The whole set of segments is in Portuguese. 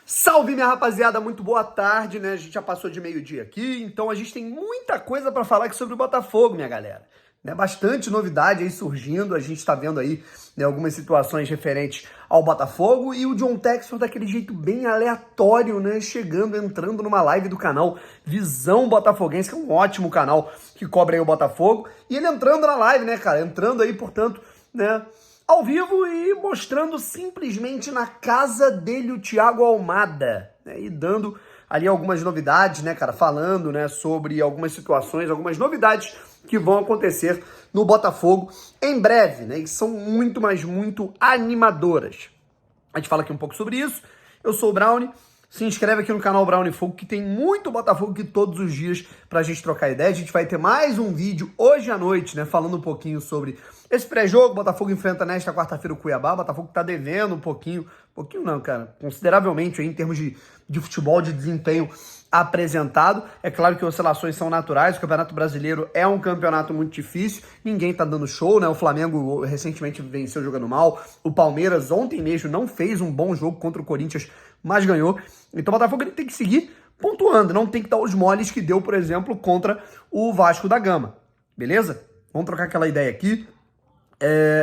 Salve, minha rapaziada, muito boa tarde, né? A gente já passou de meio-dia aqui, então a gente tem muita coisa para falar aqui sobre o Botafogo, minha galera. Né? Bastante novidade aí surgindo, a gente tá vendo aí, né, algumas situações referentes ao Botafogo e o John Textor daquele jeito bem aleatório, né? Entrando numa live do canal Visão Botafoguense, que é um ótimo canal que cobre aí o Botafogo, e ele entrando na live, né, cara? Entrando aí, portanto, né, ao vivo e mostrando simplesmente na casa dele o Thiago Almada, né, e dando ali algumas novidades, né, cara, falando, né, sobre algumas situações, algumas novidades que vão acontecer no Botafogo em breve, né, e são muito, mas muito animadoras. A gente fala aqui um pouco sobre isso. Eu sou o Brownie. Se inscreve aqui no canal Brownie Fogo, que tem muito Botafogo aqui todos os dias pra gente trocar ideia. A gente vai ter mais um vídeo hoje à noite, né, falando um pouquinho sobre esse pré-jogo. Botafogo enfrenta nesta quarta-feira o Cuiabá. Botafogo tá devendo um pouquinho não, cara, consideravelmente aí, em termos de futebol, de desempenho apresentado. É claro que oscilações são naturais, o Campeonato Brasileiro é um campeonato muito difícil, ninguém tá dando show, né? O Flamengo recentemente venceu jogando mal, o Palmeiras ontem mesmo não fez um bom jogo contra o Corinthians, mas ganhou. Então o Botafogo ele tem que seguir pontuando, não tem que dar os moles que deu, por exemplo, contra o Vasco da Gama, beleza? Vamos trocar aquela ideia aqui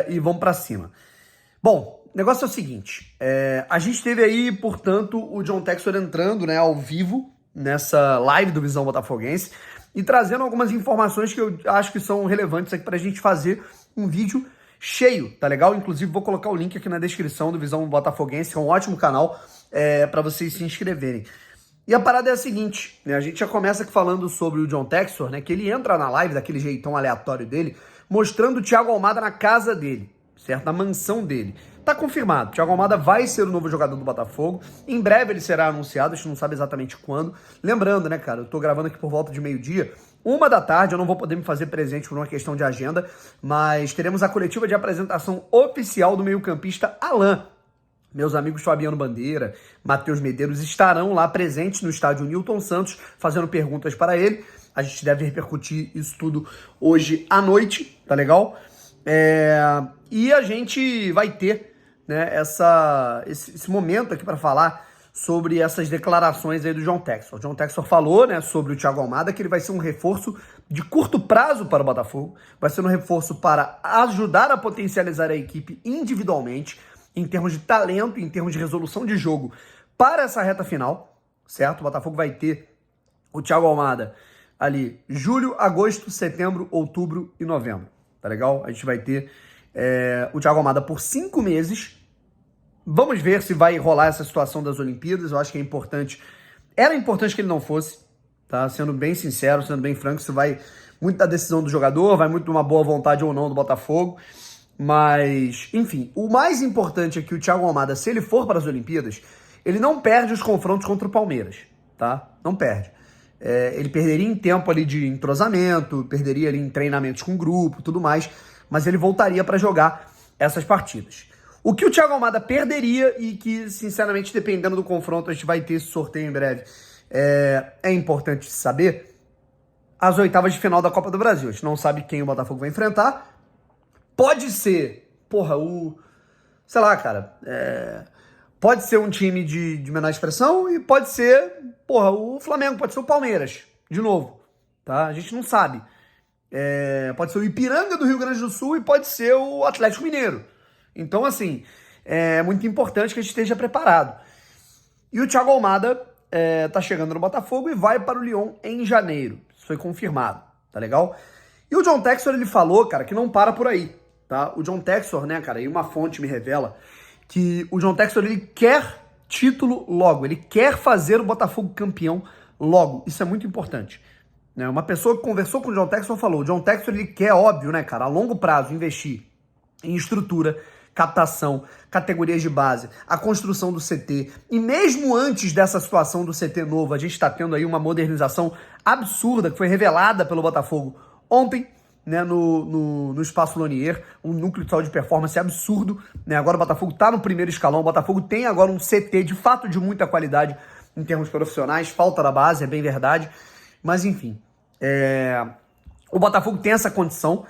e vamos pra cima. Bom, o negócio é o seguinte, a gente teve aí, portanto, o John Textor entrando, né, ao vivo nessa live do Visão Botafoguense e trazendo algumas informações que eu acho que são relevantes aqui pra gente fazer um vídeo cheio, tá legal? Inclusive vou colocar o link aqui na descrição do Visão Botafoguense, que é um ótimo canal para vocês se inscreverem. E a parada é a seguinte, né, a gente já começa aqui falando sobre o John Textor, né, que ele entra na live daquele jeitão aleatório dele, mostrando o Thiago Almada na casa dele, certo? Na mansão dele. Tá confirmado, Thiago Almada vai ser o novo jogador do Botafogo. Em breve ele será anunciado, a gente não sabe exatamente quando. Lembrando, né, cara, eu tô gravando aqui por volta de meio-dia, 1h da tarde, eu não vou poder me fazer presente por uma questão de agenda, mas teremos a coletiva de apresentação oficial do meio-campista Alan. Meus amigos Fabiano Bandeira, Matheus Medeiros estarão lá presentes no estádio Newton Santos, fazendo perguntas para ele. A gente deve repercutir isso tudo hoje à noite, tá legal? E a gente vai ter, né, esse momento aqui para falar sobre essas declarações aí do John Textor. O John Textor falou, né, sobre o Thiago Almada, que ele vai ser um reforço de curto prazo para o Botafogo, vai ser um reforço para ajudar a potencializar a equipe individualmente, em termos de talento, em termos de resolução de jogo para essa reta final, certo? O Botafogo vai ter o Thiago Almada ali julho, agosto, setembro, outubro e novembro, tá legal? A gente vai ter o Thiago Almada por 5 meses. Vamos ver se vai rolar essa situação das Olimpíadas. Eu acho que é importante. Era importante que ele não fosse, tá? Sendo bem sincero, sendo bem franco, isso vai muito da decisão do jogador, vai muito de uma boa vontade ou não do Botafogo. Mas, enfim, o mais importante é que o Thiago Almada, se ele for para as Olimpíadas, ele não perde os confrontos contra o Palmeiras, tá? Não perde. Ele perderia em tempo ali de entrosamento, perderia ali em treinamentos com o grupo, tudo mais, mas ele voltaria para jogar essas partidas. O que o Thiago Almada perderia e que, sinceramente, dependendo do confronto, a gente vai ter esse sorteio em breve, é importante saber, as oitavas de final da Copa do Brasil. A gente não sabe quem o Botafogo vai enfrentar. Pode ser, sei lá, cara, pode ser um time de menor expressão e pode ser, o Flamengo, pode ser o Palmeiras, de novo, tá? A gente não sabe. Pode ser o Ipiranga do Rio Grande do Sul e pode ser o Atlético Mineiro. Então, assim, é muito importante que a gente esteja preparado. E o Thiago Almada tá chegando no Botafogo e vai para o Lyon em janeiro. Isso foi confirmado, tá legal? E o John Textor, ele falou, cara, que não para por aí, tá? O John Textor, né, cara, e uma fonte me revela que o John Textor, ele quer título logo, ele quer fazer o Botafogo campeão logo. Isso é muito importante. Né? Uma pessoa que conversou com o John Textor falou, o John Textor, ele quer, óbvio, né, cara, a longo prazo, investir em estrutura, captação, categorias de base, a construção do CT. E mesmo antes dessa situação do CT novo, a gente está tendo aí uma modernização absurda que foi revelada pelo Botafogo ontem, né, no Espaço Lonier, um núcleo de saúde e performance absurdo, né? Agora o Botafogo está no primeiro escalão, o Botafogo tem agora um CT de fato de muita qualidade em termos profissionais, falta da base, é bem verdade, mas enfim, o Botafogo tem essa condição.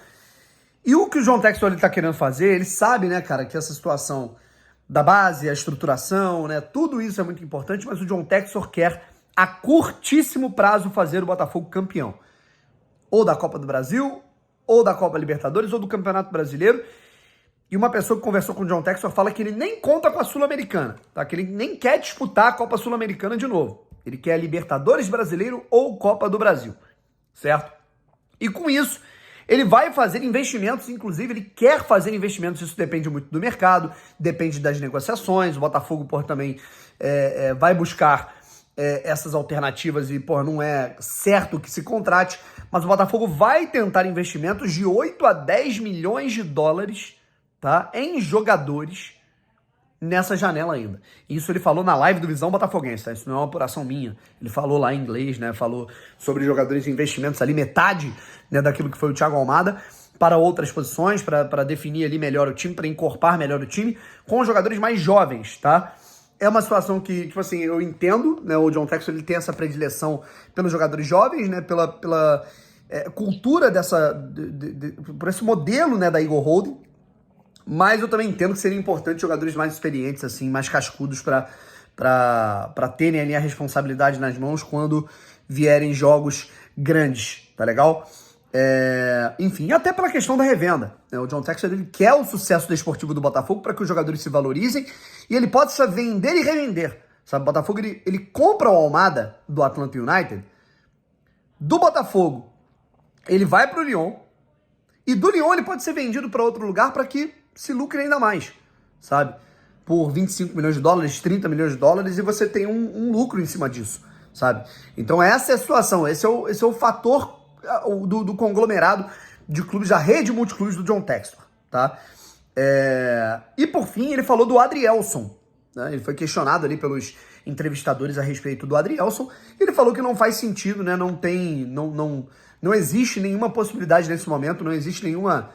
E o que o John Textor está querendo fazer, ele sabe, né, cara, que essa situação da base, a estruturação, né? Tudo isso é muito importante, mas o John Textor quer a curtíssimo prazo fazer o Botafogo campeão. Ou da Copa do Brasil, ou da Copa Libertadores, ou do Campeonato Brasileiro. E uma pessoa que conversou com o John Textor fala que ele nem conta com a Sul-Americana, tá? Que ele nem quer disputar a Copa Sul-Americana de novo. Ele quer a Libertadores Brasileiro ou Copa do Brasil, certo? E com isso, ele vai fazer investimentos, inclusive ele quer fazer investimentos, isso depende muito do mercado, depende das negociações, o Botafogo, também vai buscar essas alternativas e, não é certo que se contrate, mas o Botafogo vai tentar investimentos de 8 a 10 milhões de dólares, tá, em jogadores nessa janela ainda. Isso ele falou na live do Visão Botafoguense, tá? Isso não é uma apuração minha. Ele falou lá em inglês, né? Falou sobre jogadores de investimentos ali, metade, né, daquilo que foi o Thiago Almada, para outras posições, para definir ali melhor o time, para encorpar melhor o time, com jogadores mais jovens, tá? É uma situação que, tipo assim, eu entendo, né? O John Textor, ele tem essa predileção pelos jogadores jovens, né? Pela cultura por esse modelo, né, da Eagle Holding. Mas eu também entendo que seria importante jogadores mais experientes, assim, mais cascudos para terem ali a responsabilidade nas mãos quando vierem jogos grandes, tá legal? Enfim, até pela questão da revenda, né? O John Textor, ele quer o sucesso desportivo do Botafogo para que os jogadores se valorizem e ele possa vender e revender, sabe? O Botafogo, ele compra o Almada do Atlanta United, do Botafogo ele vai para o Lyon e do Lyon ele pode ser vendido para outro lugar para que se lucre ainda mais, sabe? Por 25 milhões de dólares, 30 milhões de dólares, e você tem um lucro em cima disso, sabe? Então essa é a situação, esse é o fator do conglomerado de clubes, da rede multiclubes do John Textor, tá? E por fim, ele falou do Adrielson, né? Ele foi questionado ali pelos entrevistadores a respeito do Adrielson, e ele falou que não faz sentido, né? Não existe nenhuma possibilidade nesse momento, não existe nenhuma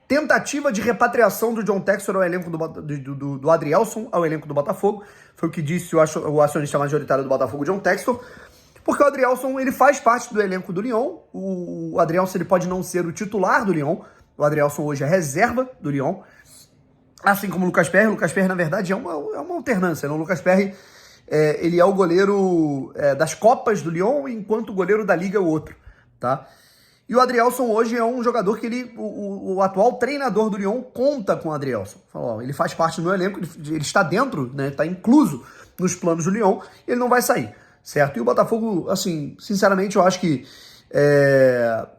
tentativa de repatriação do John Textor ao elenco do Adrielson ao elenco do Botafogo. Foi o que disse o acionista majoritário do Botafogo, John Textor, porque o Adrielson, ele faz parte do elenco do Lyon. O Adrielson, ele pode não ser o titular do Lyon, o Adrielson hoje é reserva do Lyon, assim como o Lucas Perry. O Lucas Perry, na verdade, é uma alternância, né? O Lucas Perry, ele é o goleiro das Copas do Lyon, enquanto o goleiro da Liga é o outro, tá? E o Adrielson hoje é um jogador que o atual treinador do Lyon conta com o Adrielson. Falou, ele faz parte do meu elenco, ele está dentro, né, está incluso nos planos do Lyon, ele não vai sair, certo? E o Botafogo, assim, sinceramente, eu acho que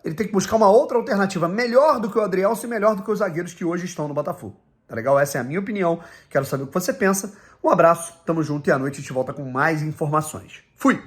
ele tem que buscar uma outra alternativa melhor do que o Adrielson e melhor do que os zagueiros que hoje estão no Botafogo. Tá legal? Essa é a minha opinião. Quero saber o que você pensa. Um abraço, tamo junto e à noite a gente volta com mais informações. Fui!